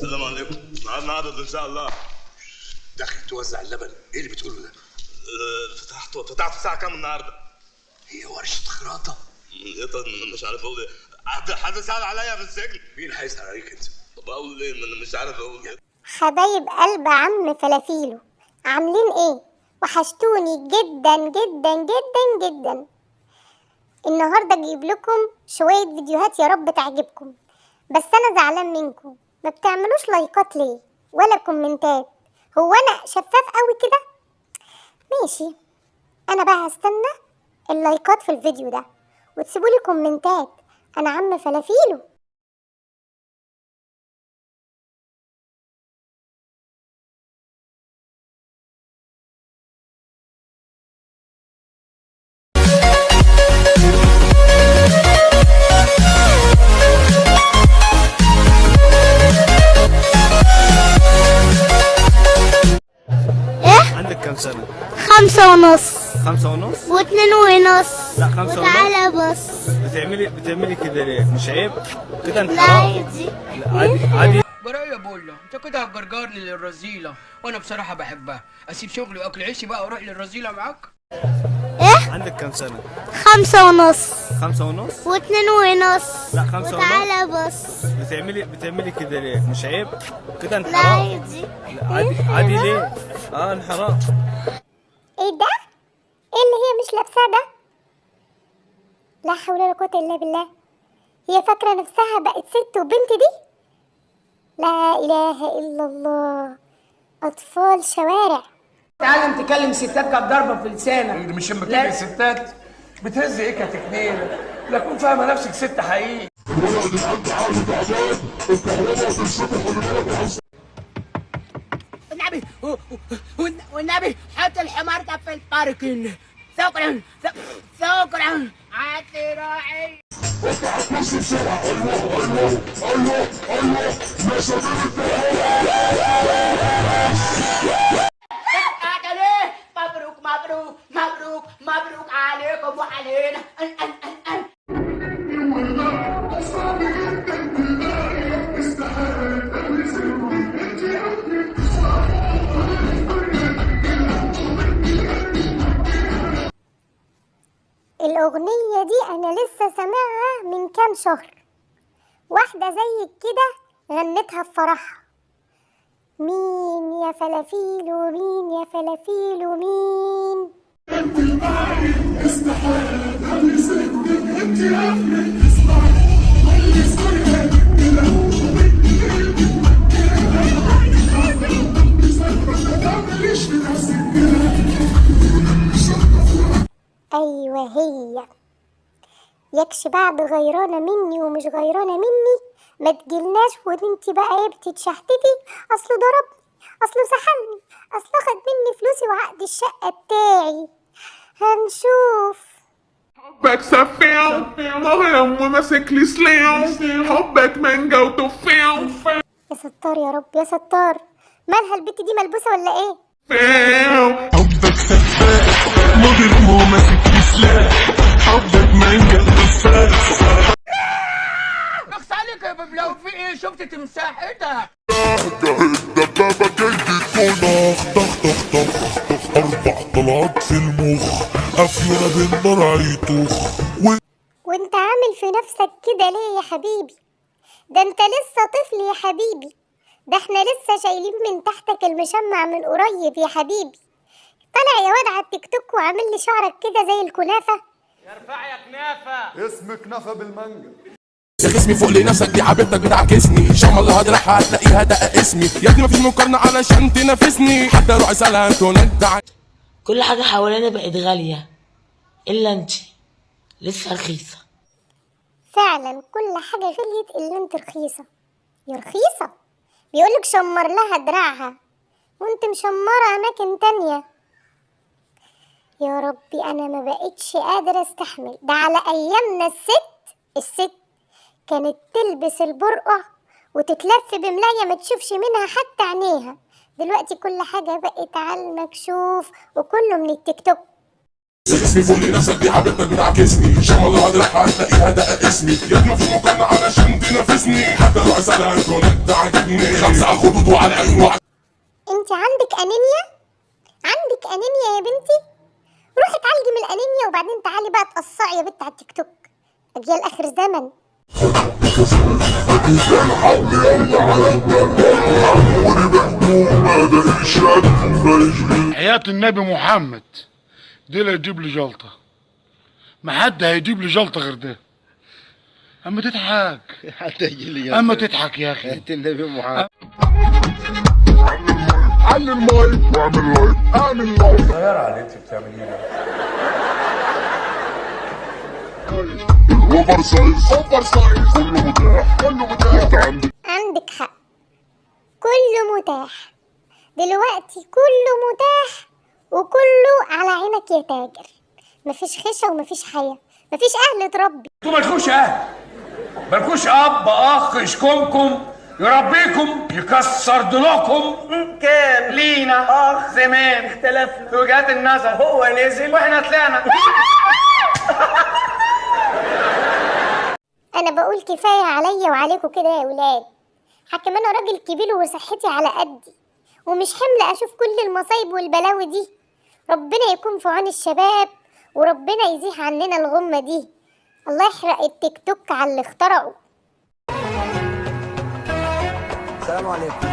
السلام عليكم. معانا عدد ان شاء الله. داخل توزع اللبن، ايه اللي بتقوله ده؟ فتحت الساعة كام النهارده؟ هي ورشة خراطة؟ مش عارف اقول ايه. حد سأل عليا في السجن؟ مين هيسأل عليك انت؟ طب اقول ايه؟ مش عارف اقول ايه. حبايب قلب عم فلافيلو، عاملين ايه؟ وحشتوني جدا جدا جدا جدا. النهارده اجيب لكم شويه فيديوهات يا رب تعجبكم، بس انا زعلان منكم، ما بتعملوش لايكات ليه ولا كومنتات؟ هو انا شفاف قوي كده؟ ماشي، انا بقى هستنى اللايكات في الفيديو ده وتسيبولي كومنتات. انا عم فلافيلو. عندك كم سنة؟ 5.5 5.5؟ و2.5. لا 5.5. وتعالى بص. بتعملي كده ليه؟ مش عيب؟ كده انت لا حرام. عادي. لا عادي عادي. برايه بولا، انت كده هتجرجرني للرذيله، وانا بصراحه بحبها. اسيب شغلي واكل عيشي بقى واروح للرذيله معاك؟ عندك كم سنة؟ 5.5 5.5؟ و2.5. لا 5.5. وتعالى بص. بتعملي كده ليه؟ مش عيب؟ كده انت لا حرام. عادي. لا عادي ليه؟ انحراف. ايه ده؟ ايه اللي هي مش لابساه ده؟ لا حول ولا قوة الا بالله. هي فاكرة نفسها بقت ست وبنت دي؟ لا اله الا الله. اطفال شوارع. تعلم تكلم ستات كانت ضربه في لسانك. انت مش لما لا. بتيجي ستات بتهز ايه كتكنيله؟ لا تكون فاهمه نفسك ست حقيقي. والنبي حط الحمار ده في الباركن. شكرا شكرا. هات لي راعي. مبروك مبروك مبروك مبروك عليكم وعلينا. الأغنية دي أنا لسه سامعها من كام شهر. واحدة زيك كده غنتها في فرحها. مين يا فلافيلو مين يا فلافيلو مين؟ أيوة هي. يكش بعد غيرانة مني ومش غيرانة مني ما تجيلناش وانتي بقى ايه بتتشحتتي. اصله ضربني، اصله سحلني، اصله خد مني فلوسي وعقد الشقة بتاعي. هنشوف. حبك سفاح مغرم وماسك لي سلاح، حبك مانجا وتفاح. يا ستار يا رب يا ستار. مالها البت دي ملبوسة ولا ايه؟ حبك سفاح مغرم وماسك لي سلاح، حبك مانجا وتفاح. اخس عليك يا باب، لو في ايه شفت تمساح؟ ايه ده؟ الدبابة جاي تكون طخ طخ طخ طخ 4 طلعات في المخ، أفيونة بالنار هيطخ. وانت عامل في نفسك كده ليه يا حبيبي؟ ده انت لسه طفل يا حبيبي. ده احنا لسه شايلين من تحتك المشمع من قريب يا حبيبي. طالع يا واد على التيك توك وعامل لي شعرك كده زي الكنافة. ارفع يا كنافه. اسمك نفى بالمانجا. يا جسمي فوق لنفسك دي حبيبتك بتعكسني، شام الله هجرحها هتلاقيها دقق اسمي، يا ابني مفيش مقارنة علشان تنافسني، حتى روح اسألها انتوا ندع. كل حاجة حوالينا بقت غالية إلا انتي لسه رخيصة. فعلا كل حاجة غليت إلا انت رخيصة. يا رخيصة بيقولك شمر لها دراعها وانت مشمرة أماكن تانية. يا ربي أنا ما بقتش قادرة استحمل. ده على أيامنا الست كانت تلبس البرقع وتتلف بملاية ما تشوفش منها حتى عينيها. دلوقتي كل حاجة بقت على المكشوف وكله من التيك توك. اسمي فوق نفسك دي حبيبتك بتعكسني، ان شاء الله هتلاقيها هتلاقيها ده اسمي، يا في مكان علشان تنافسني، حتى لو اسالها الكونكت عاجبني، 5 على الخطوط وعلى العين انت عندك انيميا؟ عندك انيميا يا بنتي؟ روحي اتعالجي من الانيميا وبعدين تعالي بقى تقصعي يا بنت على التيك توك. اجيال اخر زمن. حياة النبي محمد دي اللي يجيب لي جلطة، ما حد هيجيب لي جلطة غير ده. اما تضحك حتى يجي لي جلطة. اما تضحك يا اخي. حياة النبي محمد. علي المايك واعمل لايك، اعمل لايك. صغيرة على اللي انت بتعمليه ده. الاوفر سايز، اوفر سايز، كله متاح، كله متاح. انت عندك حق، كله متاح دلوقتي، كله متاح وكله على عينك يا تاجر. مفيش خشة ومفيش حياة، مفيش أهل تربي. انتوا مالكوش اهل، مالكوش اب اخ يشكمكم يربيكم يكسر ضلوعكم. كان لينا اخ زمان اختلفنا في وجهات النظر، هو نزل واحنا طلعنا. أنا بقول كفاية عليا وعليكم كده يا ولاد. حكم أنا راجل كبير وصحتي على قدي ومش حملة أشوف كل المصايب والبلاوي دي. ربنا يكون في عون الشباب وربنا يزيح عننا الغمة دي. الله يحرق التيك توك على اللي اخترعوا. السلام عليكم.